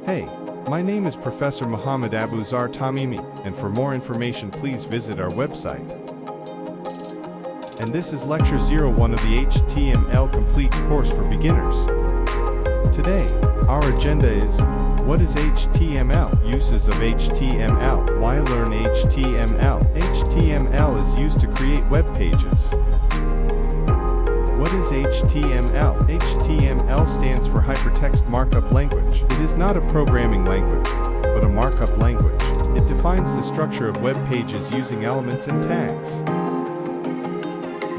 Hey, my name is Professor Muhammad Abuzar Tamimi, and for more information please visit our website. And this is Lecture 01 of the HTML Complete course for beginners. Today, our agenda is, what is HTML? Uses of HTML. Why learn HTML? HTML is used to create web pages. What is HTML? HTML stands for HyperText Markup Language. It is not a programming language, but a markup language. It defines the structure of web pages using elements and tags.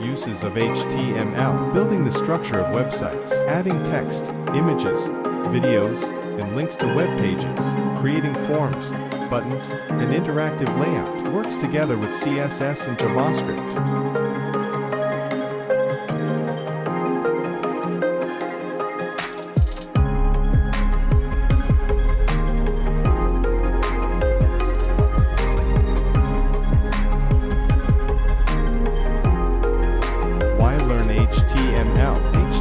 Uses of HTML. Building the structure of websites. Adding text, images, videos, and links to web pages. Creating forms, buttons, and interactive layout. Works together with CSS and JavaScript.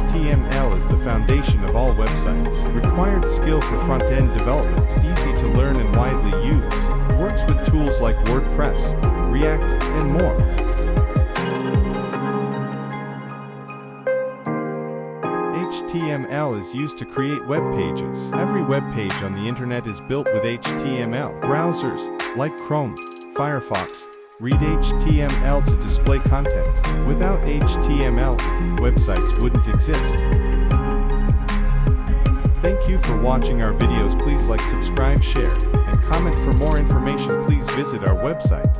HTML is the foundation of all websites. Required skill for front-end development. Easy to learn and widely used. Works with tools like WordPress, React, and more. HTML is used to create web pages. Every web page on the internet is built with HTML. Browsers, like Chrome, Firefox, read HTML to display content. Without HTML, websites wouldn't exist. Thank you for watching our videos. Please like, subscribe, share, and comment. For more information, please visit our website.